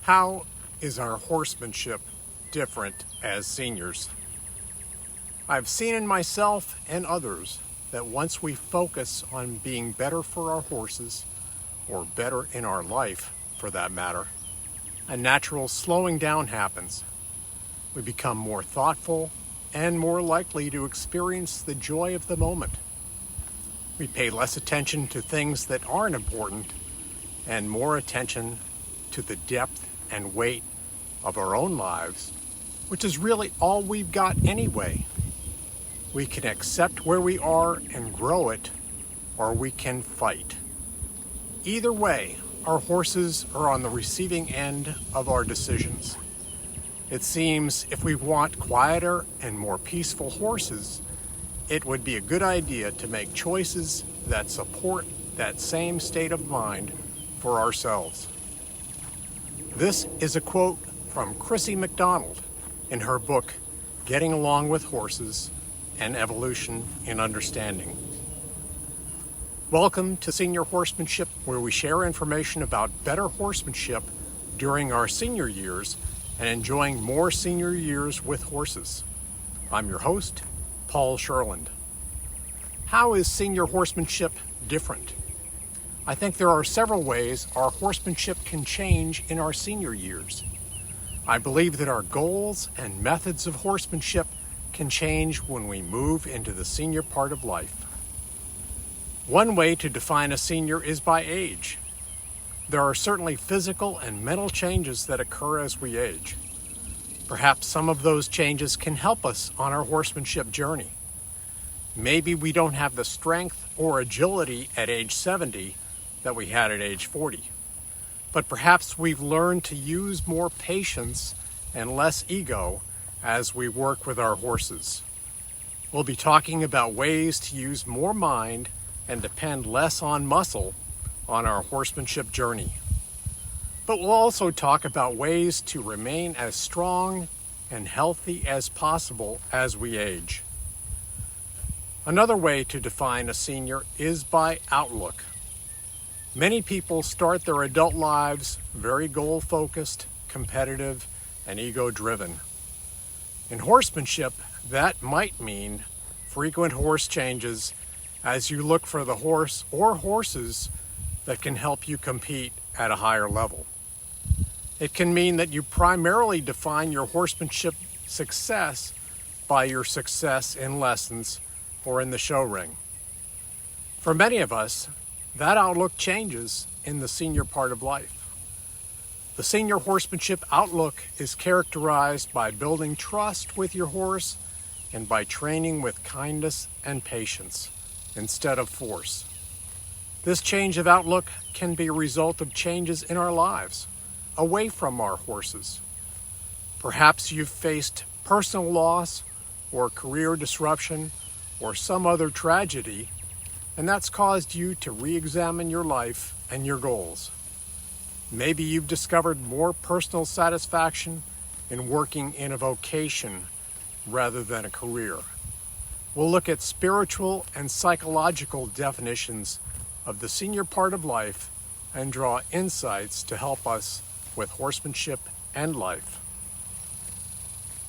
How is our horsemanship different as seniors? I've seen in myself and others that once we focus on being better for our horses, or better in our life for that matter, a natural slowing down happens. We become more thoughtful and more likely to experience the joy of the moment. We pay less attention to things that aren't important and more attention to the depth and weight of our own lives, which is really all we've got anyway. We can accept where we are and grow it, or we can fight. Either way, our horses are on the receiving end of our decisions. It seems if we want quieter and more peaceful horses, it would be a good idea to make choices that support that same state of mind for ourselves. This is a quote from Chrissy McDonald in her book, Getting Along with Horses, An Evolution in Understanding. Welcome to Senior Horsemanship, where we share information about better horsemanship during our senior years and enjoying more senior years with horses. I'm your host, Paul Sherland. How is senior horsemanship different? I think there are several ways our horsemanship can change in our senior years. I believe that our goals and methods of horsemanship can change when we move into the senior part of life. One way to define a senior is by age. There are certainly physical and mental changes that occur as we age. Perhaps some of those changes can help us on our horsemanship journey. Maybe we don't have the strength or agility at age 70 that we had at age 40. But perhaps we've learned to use more patience and less ego as we work with our horses. We'll be talking about ways to use more mind and depend less on muscle on our horsemanship journey. But we'll also talk about ways to remain as strong and healthy as possible as we age. Another way to define a senior is by outlook. Many people start their adult lives very goal-focused, competitive, and ego-driven. In horsemanship, that might mean frequent horse changes as you look for the horse or horses that can help you compete at a higher level. It can mean that you primarily define your horsemanship success by your success in lessons or in the show ring. For many of us, that outlook changes in the senior part of life. The senior horsemanship outlook is characterized by building trust with your horse and by training with kindness and patience instead of force. This change of outlook can be a result of changes in our lives, away from our horses. Perhaps you've faced personal loss or career disruption or some other tragedy, and that's caused you to re-examine your life and your goals. Maybe you've discovered more personal satisfaction in working in a vocation rather than a career. We'll look at spiritual and psychological definitions of the senior part of life and draw insights to help us with horsemanship and life.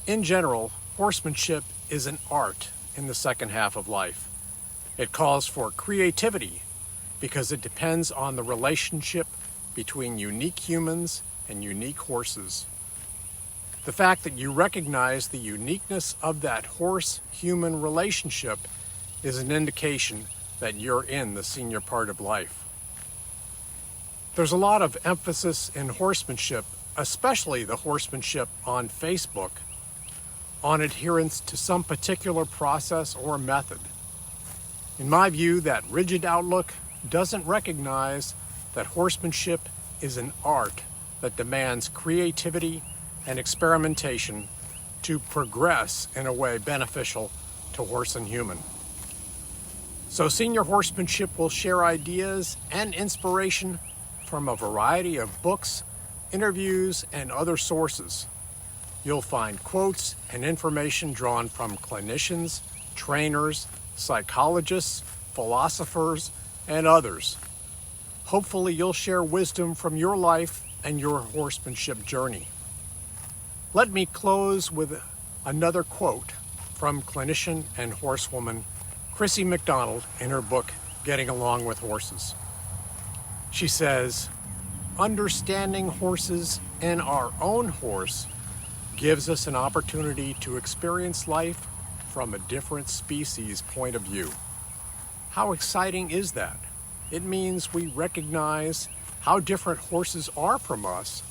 In general, horsemanship is an art in the second half of life. It calls for creativity because it depends on the relationship between unique humans and unique horses. The fact that you recognize the uniqueness of that horse-human relationship is an indication that you're in the senior part of life. There's a lot of emphasis in horsemanship, especially the horsemanship on Facebook, on adherence to some particular process or method. In my view, that rigid outlook doesn't recognize that horsemanship is an art that demands creativity and experimentation to progress in a way beneficial to horse and human. So senior horsemanship will share ideas and inspiration from a variety of books, interviews, and other sources. You'll find quotes and information drawn from clinicians, trainers, psychologists, philosophers, and others. Hopefully you'll share wisdom from your life and your horsemanship journey. Let me close with another quote from clinician and horsewoman Chrissy McDonald in her book, Getting Along with Horses. She says, "Understanding horses and our own horse gives us an opportunity to experience life from a different species point of view." How exciting is that? It means we recognize how different horses are from us,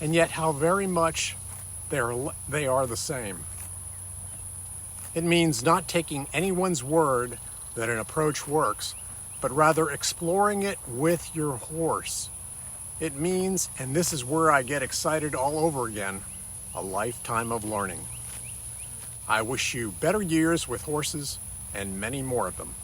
and yet how very much they are the same. It means not taking anyone's word that an approach works, but rather exploring it with your horse. It means, and this is where I get excited all over again, a lifetime of learning. I wish you better years with horses and many more of them.